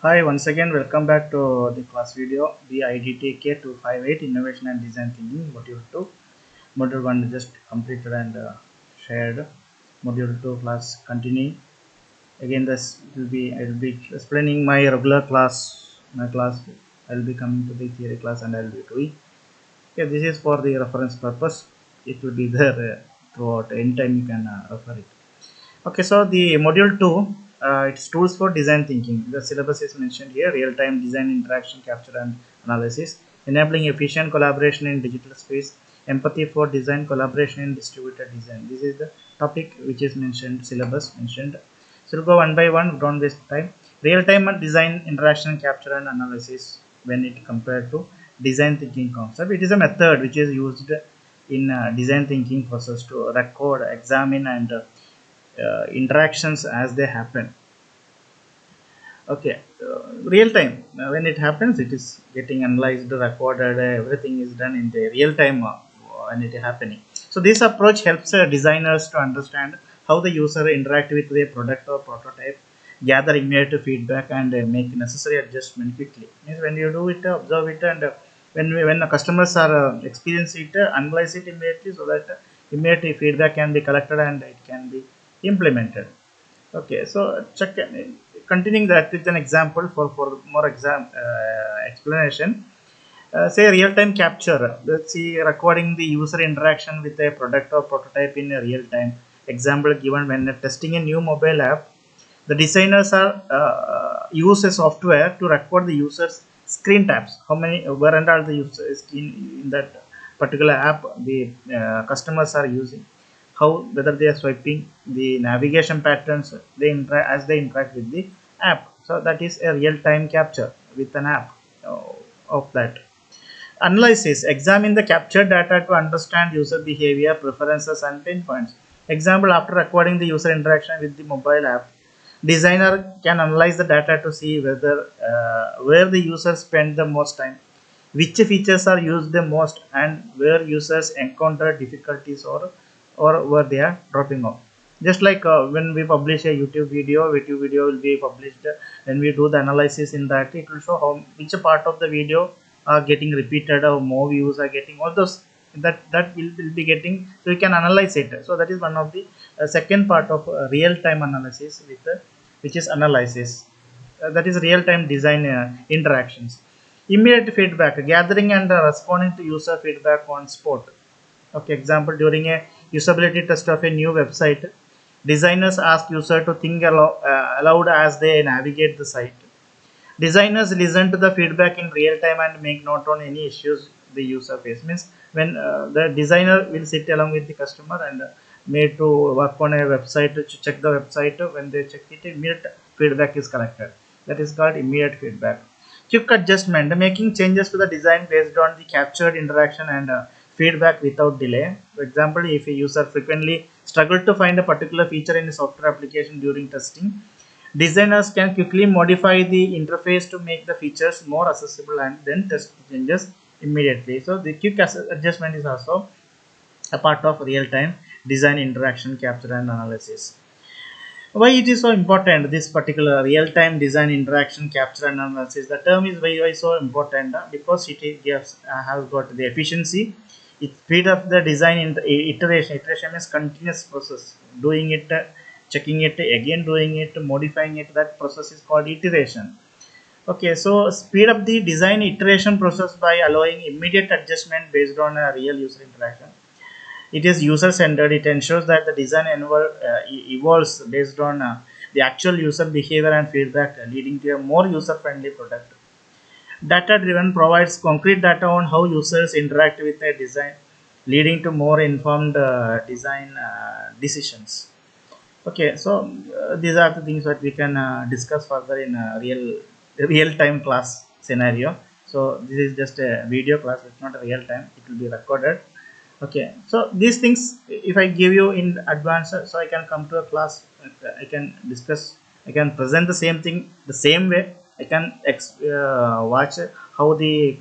Hi, once again, welcome back to the class video BIDTK258 Innovation and Design Thinking Module 2. Module 1 just completed and shared. Module 2 class continue. Again, this will be I will be explaining my regular class. My class I will be coming to the theory class and I will be doing. Okay, this is for the reference purpose. It will be there throughout. Anytime you can refer it. Okay, so the module 2, it's tools for design thinking. The syllabus is mentioned here: real-time design interaction capture and analysis, enabling efficient collaboration in digital space, empathy for design, collaboration in distributed design. This is the topic which is mentioned, syllabus mentioned. So we'll go one by one, don't waste time. Real-time design interaction capture and analysis when it compared to design thinking concept. It is a method which is used in design thinking process to record, examine and interactions as they happen. Okay, real time, when it happens it is getting analyzed, recorded, everything is done in the real time when it is happening. So this approach helps designers to understand how the user interact with the product or prototype, gather immediate feedback and make necessary adjustment quickly. Means when you do it, observe it, and when the customers are experience it, analyze it immediately, so that immediate feedback can be collected and it can be implemented. Okay, so check continuing that with an example for more explanation. Say real-time capture. Let's see recording the user interaction with a product or prototype in a real time. Example given: when testing a new mobile app, the designers are use a software to record the user's screen taps. How many, where and all the users in that particular app the customers are using, how, whether they are swiping, the navigation patterns they interact as they interact with the app. So that is a real-time capture with an app of that. Analysis: examine the captured data to understand user behavior, preferences, and pain points. Example: after recording the user interaction with the mobile app, designer can analyze the data to see whether where the users spend the most time, which features are used the most, and where users encounter difficulties or where they are dropping off. Just like when we publish a YouTube video will be published. When we do the analysis in that, it will show how which part of the video are getting repeated or more views are getting, all those that will be getting, so you can analyze it. So that is one of the second part of real time analysis with which is analysis. That is real time design interactions. Immediate feedback: gathering and responding to user feedback on spot. Okay, example: during a usability test of a new website, designers ask user to think aloud as they navigate the site. Designers listen to the feedback in real time and make note on any issues the user face. Means when the designer will sit along with the customer and made to work on a website to check the website. When they check it, immediate feedback is collected. That is called immediate feedback. Quick adjustment: making changes to the design based on the captured interaction and feedback without delay. For example, if a user frequently struggles to find a particular feature in a software application during testing, designers can quickly modify the interface to make the features more accessible and then test changes immediately. So the quick adjustment is also a part of real-time design interaction capture and analysis. Why it is so important, this particular real-time design interaction capture and analysis? The term is why so important because it gives has got the efficiency. It speed up the design in the iteration is continuous process. Doing it, checking it again, doing it, modifying it. That process is called iteration. Okay, so speed up the design iteration process by allowing immediate adjustment based on a real user interaction. It is user centered. It ensures that the design evolves based on the actual user behavior and feedback, leading to a more user friendly product. Data driven provides concrete data on how users interact with a design, leading to more informed design decisions. Okay, so these are the things that we can discuss further in a real time class scenario. So this is just a video class; it's not a real time. It will be recorded. Okay, so these things, if I give you in advance, so I can come to a class, I can discuss, I can present the same thing the same way. I can watch how the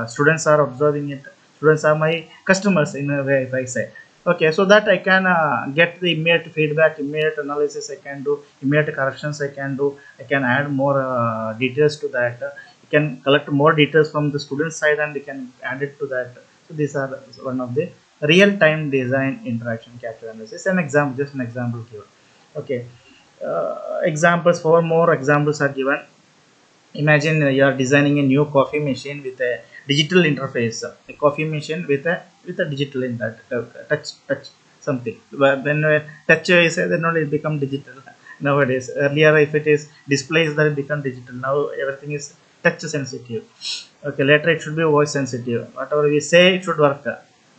students are observing it. Students are my customers in a way, if I say. Okay, so that I can get the immediate feedback, immediate analysis I can do, immediate corrections I can do. I can add more details to that. You can collect more details from the student side and you can add it to that. So these are one of the real time design interaction capture analysis. An example, just an example here. Okay, examples, four more examples are given. Imagine you are designing a new coffee machine with a digital interface, a coffee machine with a digital in that touch something. But when touch is then only it become digital nowadays. Earlier, if it is displays, that it become digital. Now everything is touch sensitive. Okay, later it should be voice sensitive. Whatever we say, it should work.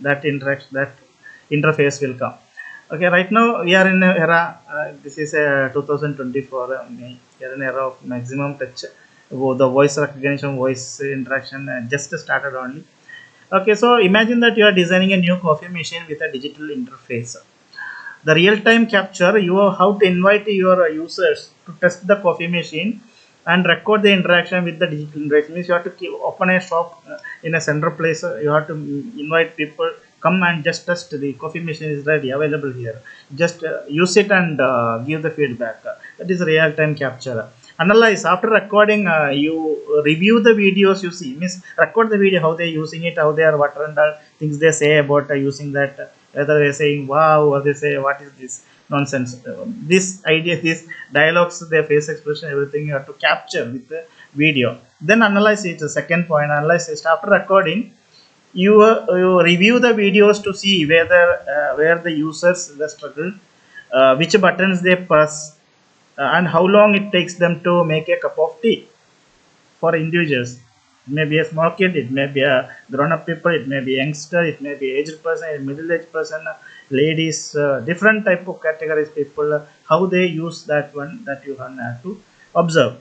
That interaction, that interface will come. Okay, right now we are in an era. This is 2024. We are in an era of maximum touch. The voice recognition, voice interaction just started only. Okay, so imagine that you are designing a new coffee machine with a digital interface. The real-time capture, you have how to invite your users to test the coffee machine and record the interaction with the digital interaction. Means you have to open a shop in a central place. You have to invite people, come and just test the coffee machine is ready, available here. Just use it and give the feedback. That is real-time capture. Analyze after recording. You review the videos you see. Means record the video how they are using it, how they are, what and all things they say about using that. Whether they're saying wow or they say what is this nonsense. This idea, this dialogues, their face expression, everything you have to capture with the video. Then analyze it. The second point, analyze it after recording. You review the videos to see whether where the users the struggle, which buttons they press, and how long it takes them to make a cup of tea for individuals. It may be a small kid, it may be a grown-up people, it may be youngster, it may be aged person, a middle-aged person, ladies, different type of categories people. How they use that one, that you have to observe.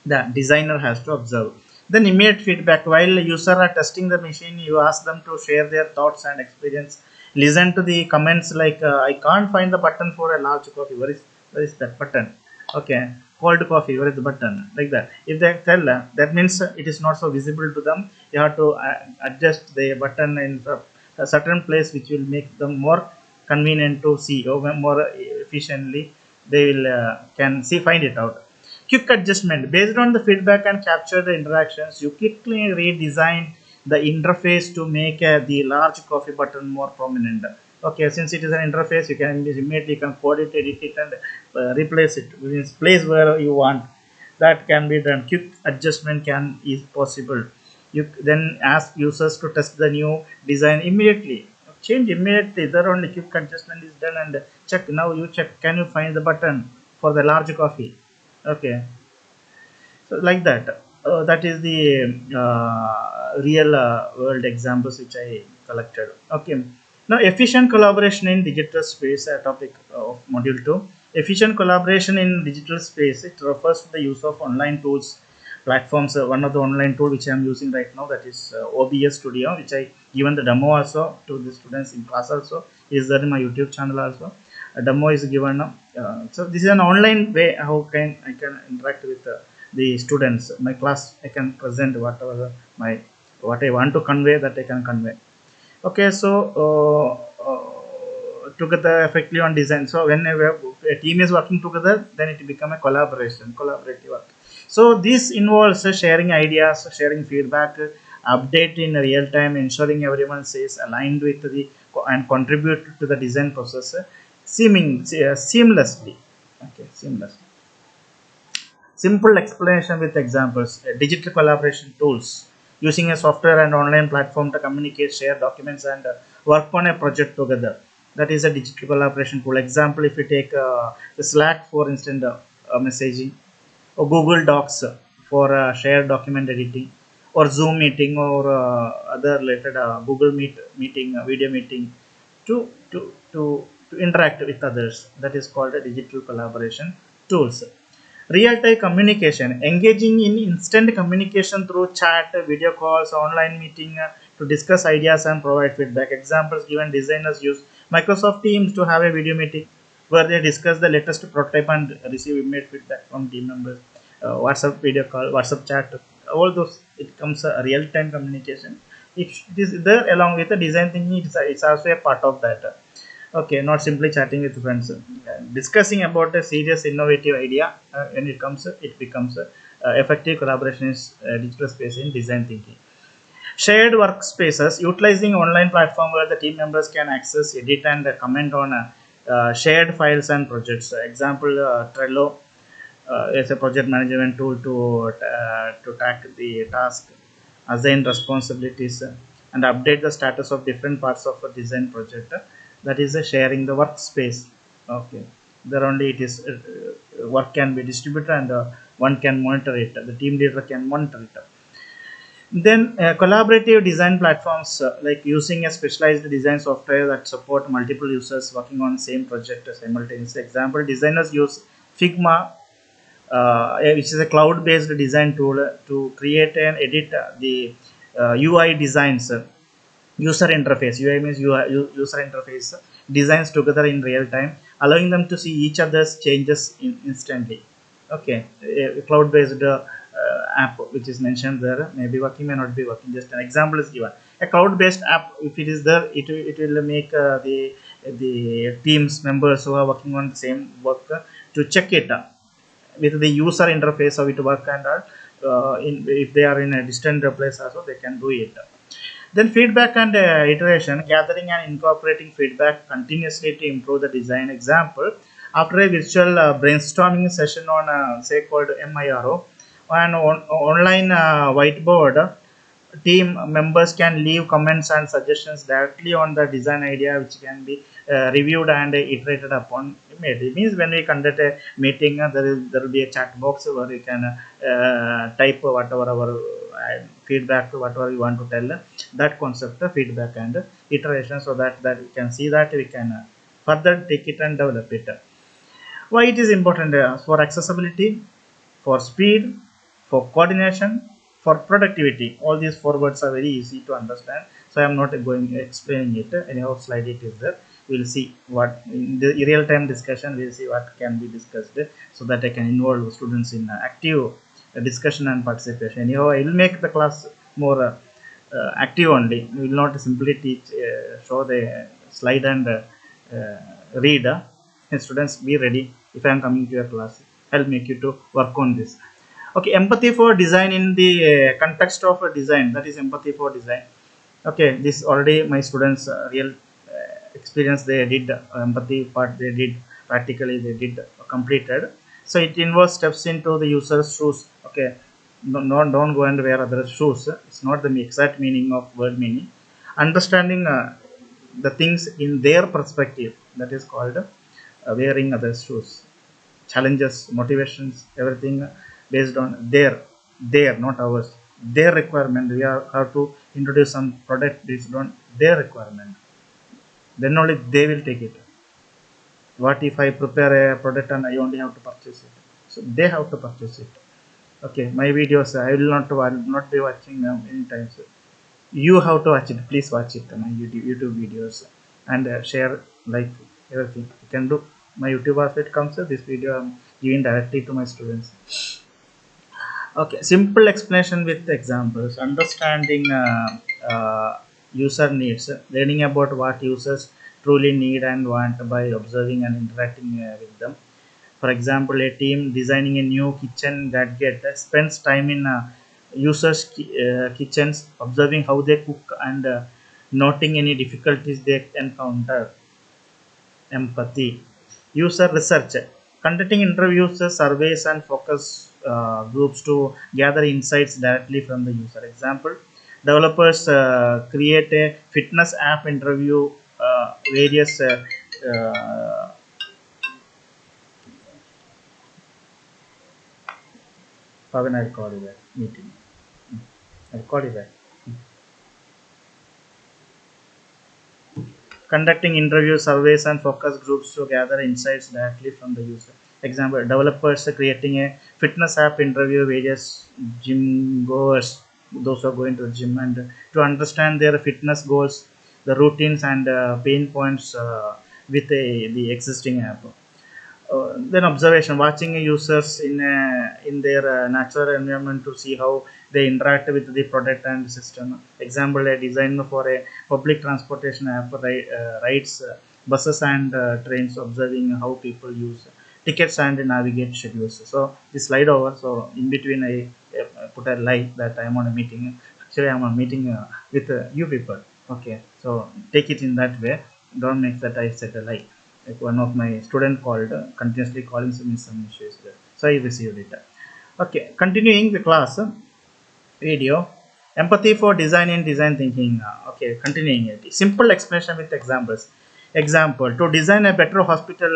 The designer has to observe. Then immediate feedback. While user are testing the machine, you ask them to share their thoughts and experience. Listen to the comments like I can't find the button for a large coffee. Where is that button? Okay, cold coffee. Where is the button? Like that. If they tell that means it is not so visible to them. You have to adjust the button in a certain place which will make them more convenient to see or more efficiently. They will can see find it out. Quick adjustment. Based on the feedback and capture the interactions, you quickly redesign the interface to make the large coffee button more prominent. Okay, since it is an interface, you can immediately can code it, edit it, and replace it in place where you want. That can be done. Quick adjustment can is possible. You then ask users to test the new design immediately. Change immediately. There only quick adjustment is done and check. Now you check. Can you find the button for the large coffee? Okay, so like that. That is the real world examples which I collected. Okay, now efficient collaboration in digital space, a topic of module 2. Efficient collaboration in digital space, it refers to the use of online tools, platforms. One of the online tool which I am using right now, that is OBS Studio, which I given the demo also to the students in class also, is there in my YouTube channel also. A demo is given. So this is an online way how can I can interact with the students. My class I can present whatever my what I want to convey, that I can convey. Okay, so together effectively on design. So when a team is working together, then it become a collaborative work. So this involves sharing ideas, sharing feedback, update in real time, ensuring everyone says aligned with the and contribute to the design process seamlessly. Okay, seamless. Simple explanation with examples. Digital collaboration tools. Using a software and online platform to communicate, share documents, and work on a project together. That is a digital collaboration tool. Example, if you take the Slack, for instance, messaging, or Google Docs for shared document editing, or Zoom meeting, or other related Google Meet meeting, video meeting, to interact with others. That is called a digital collaboration tools. Real-time communication, engaging in instant communication through chat, video calls, online meeting to discuss ideas and provide feedback. Examples given: designers use Microsoft Teams to have a video meeting where they discuss the latest prototype and receive immediate feedback from team members. WhatsApp video call, WhatsApp chat, all those, it comes a real-time communication. If this is there along with the design thinking, it's also a part of that. Okay, not simply chatting with friends. Discussing about a serious innovative idea, when it comes, it becomes effective collaboration is digital space in design thinking. Shared workspaces, utilizing online platform where the team members can access, edit, and comment on shared files and projects. Example, Trello is a project management tool to track the task, assign responsibilities, and update the status of different parts of a design project. That is sharing the workspace. Okay, there only it is work can be distributed, and one can monitor it. The team leader can monitor it. Then collaborative design platforms, like using a specialized design software that support multiple users working on same project simultaneously. Example, designers use Figma, which is a cloud-based design tool to create and edit the UI designs, user interface. UI means user interface designs together in real time, allowing them to see each other's changes instantly. Okay, a cloud-based app which is mentioned there may be working, may not be working. Just an example is given. A cloud-based app, if it is there, it will make the teams members who are working on the same work to check it with the user interface of it work, and if they are in a distant place also they can do it. Then feedback and iteration, gathering and incorporating feedback continuously to improve the design. Example, after a virtual brainstorming session on say called MIRO, an online whiteboard, team members can leave comments and suggestions directly on the design idea, which can be reviewed and iterated upon immediately. It means when we conduct a meeting, there will be a chat box where you can type whatever our feedback, whatever you want to tell. That concept of feedback and iteration, so that we can see that we can further take it and develop it. Why it is important? For accessibility, for speed, for coordination, for productivity. All these four words are very easy to understand, so I am not going explaining it. Anyhow, slide it is there. We'll see what in the real-time discussion. We'll see what can be discussed, so that I can involve students in active discussion and participation. Anyhow, I will make the class more active only. We will not simply teach, show the slide and read. Students, be ready. If I am coming to your class, I'll make you to work on this. Okay, empathy for design in the context of a design. That is empathy for design. Okay, this already my students real experience. They did empathy part. They did practically. They did completed. So it involves steps into the user's shoes. Okay, don't go and wear other shoes. It's not the exact meaning of word meaning. Understanding the things in their perspective. That is called wearing other shoes. Challenges, motivations, everything based on their, not ours, their requirement. We are have to introduce some product based on their requirement. Then only they will take it. What if I prepare a product and I only have to purchase it? So they have to purchase it. Okay, my videos I will not be watching anytime. So you have to watch it. Please watch it. My YouTube videos and share, like, everything you can do. My YouTube also it comes. This video I'm giving directly to my students. Okay, simple explanation with examples. Understanding user needs, learning about what users truly need and want by observing and interacting with them. For example, a team designing a new kitchen gadget spends time in users' kitchens, observing how they cook and noting any difficulties they encounter. Empathy. User research, conducting interviews, surveys, and focus groups to gather insights directly from the user. Example, developers create a fitness app, interview various uh, when I call you back meeting. I'll call you back. Conducting interview surveys and focus groups to gather insights directly from the user. Example, developers are creating a fitness app, interview various gym goers, those who are going to the gym, and to understand their fitness goals, the routines and pain points with the existing app. Then observation, watching users in their natural environment to see how they interact with the product and system. Example, a design for a public transportation app writes buses and trains, observing how people use tickets and navigate schedules. So this slide over. So in between I put a like that I am on a meeting. Actually, I am on a meeting with you people. Okay, so take it in that way. Don't make that I set a like one of my student called continuously calling some issues there. So I received it. Okay, continuing the class video. Empathy for design and design thinking. Okay, continuing it. Simple explanation with examples. Example: to design a better hospital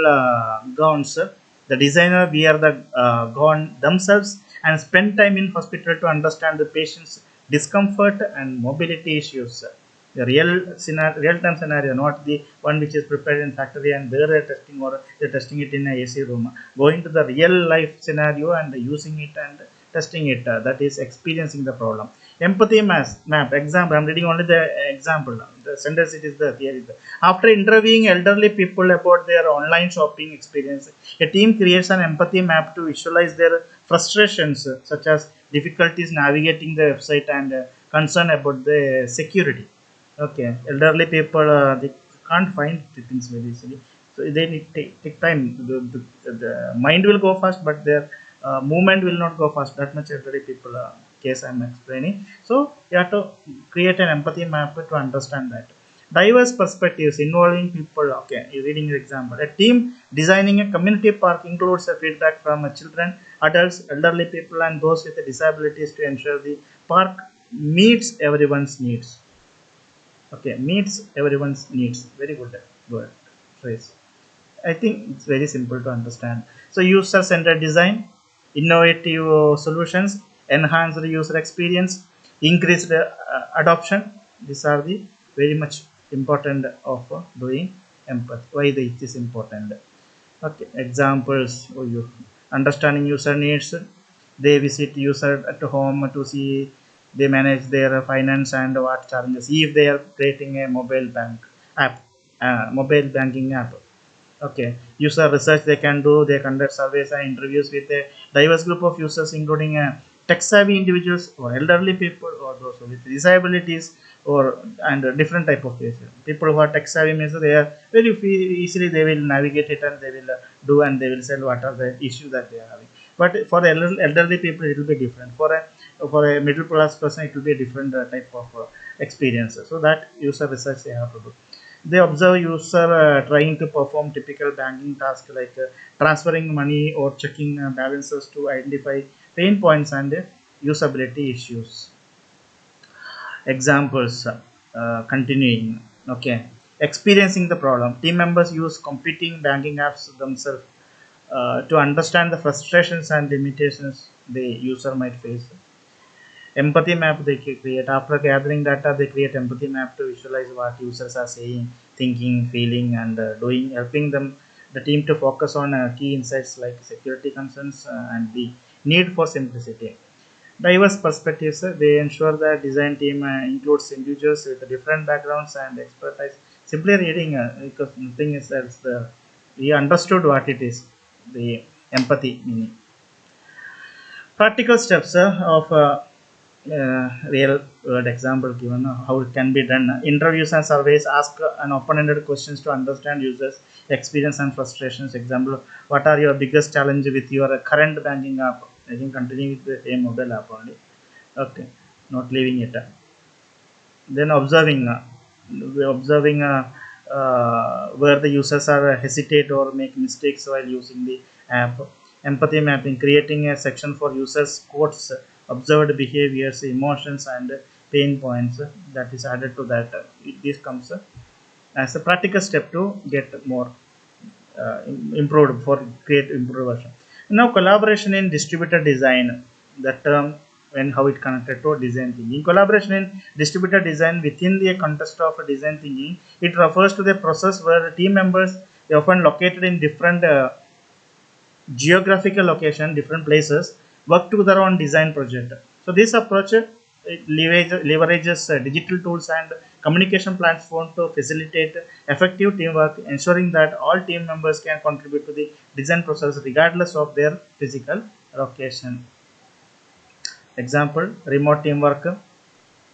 gowns, the designer wear the gown themselves and spend time in hospital to understand the patient's discomfort and mobility issues. The real time scenario, not the one which is prepared in factory and there they're testing or they're testing it in a AC room. Going to the real life scenario and using it and testing it, that is experiencing the problem. Empathy map example, I'm reading only the example, the sentence it is the theory. After interviewing elderly people about their online shopping experience, a team creates an empathy map to visualize their frustrations, such as difficulties navigating the website and concern about the security. Okay, elderly people they can't find the things very easily, so they need take time. The mind will go fast, but their movement will not go fast. That much elderly people case I'm explaining. So you have to create an empathy map to understand that. Diverse perspectives involving people. Okay, you're reading the example. A team designing a community park includes a feedback from children, adults, elderly people, and those with disabilities to ensure the park meets everyone's needs. Okay, meets everyone's needs. Very good word phrase. I think it's very simple to understand. So user centered design, innovative solutions, enhanced user experience, increased adoption. These are the very much important of doing empathy. Why it is important? Okay, examples for you. Understanding user needs. They visit user at home to see they manage their finance and what challenges. If they are creating a mobile bank app, mobile banking app. Okay, user research they can do. They conduct surveys and interviews with a diverse group of users, including tech savvy individuals or elderly people or those with disabilities or and different type of people who are tech savvy means they are very easily they will navigate it and they will do and they will say what are the issues that they are having. But for the elderly people, it will be different. For a middle class person, it will be a different type of experience. So that user research they have to do. They observe user trying to perform typical banking tasks like transferring money or checking balances to identify pain points and usability issues. Examples, continuing. Okay, experiencing the problem. Team members use competing banking apps themselves to understand the frustrations and limitations the user might face. Empathy map they create. After gathering data, they create empathy map to visualize what users are saying, thinking, feeling, and doing, helping them the team to focus on key insights like security concerns and the need for simplicity. Diverse perspectives, they ensure that design team includes individuals with different backgrounds and expertise. Simply reading, because the thing is that we understood what it is, the empathy meaning. Practical steps of real world example given how it can be done. Interviews and surveys ask an open-ended questions to understand users experience and frustrations. Example: what are your biggest challenge with your current banking app? I think continuing with the same mobile app only. Okay, not leaving it. Then observing where the users are hesitate or make mistakes while using the app. Empathy mapping, creating a section for users quotes observed behaviors, emotions, and pain points that is added to that. This comes as a practical step to get more improved for create improved version. Now collaboration in distributed design, the term and how it connected to design thinking. Collaboration in distributed design within the context of design thinking, it refers to the process where the team members are often located in different geographical location, different places, work together on design project. So this approach it leverages digital tools and communication platform to facilitate effective teamwork, ensuring that all team members can contribute to the design process regardless of their physical location. Example: remote teamwork.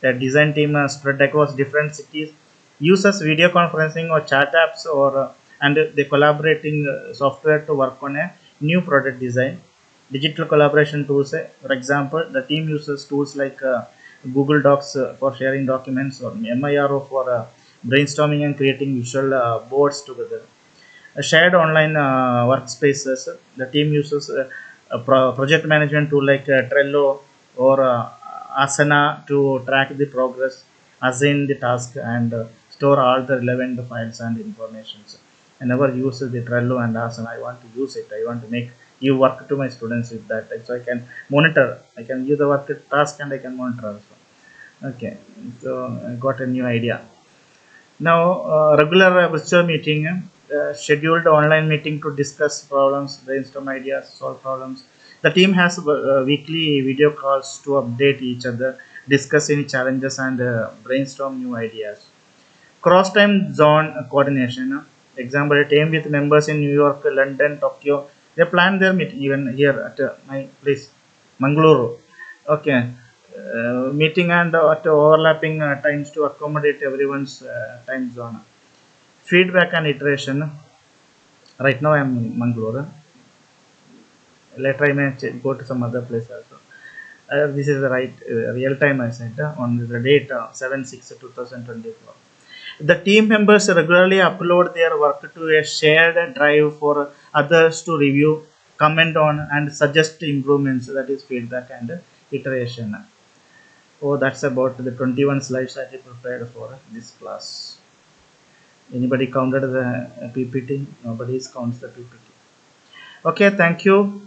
A design team spread across different cities uses video conferencing or chat apps or and the collaborating software to work on a new product design. Digital collaboration tools, for example, the team uses tools like Google Docs for sharing documents, or Miro for brainstorming and creating visual boards together. A shared online workspaces. The team uses a project management tool like Trello or Asana to track the progress, assign the task, and store all the relevant files and informations. I never use the Trello and Asana. I want to use it. I want to make give work to my students with that, so I can monitor. I can give the work task and I can monitor also. Okay, so I got a new idea. Now, regular virtual meeting, scheduled online meeting to discuss problems, brainstorm ideas, solve problems. The team has weekly video calls to update each other, discuss any challenges, and brainstorm new ideas. Cross time zone coordination. Example, a team with members in New York, London, Tokyo. They plan their meeting even here at my place, Mangaluru. Okay. Meeting and at overlapping times to accommodate everyone's time zone. Feedback and iteration. Right now I am in Mangalore. Later I may go to some other place also. This is the right real time I said on the date 7/6/2024. The team members regularly upload their work to a shared drive for others to review, comment on, and suggest improvements. That is feedback and iteration. Oh, that's about the 21 slides that I prepared for this class. Anybody counted the PPT? Nobody counts the PPT. Okay, thank you.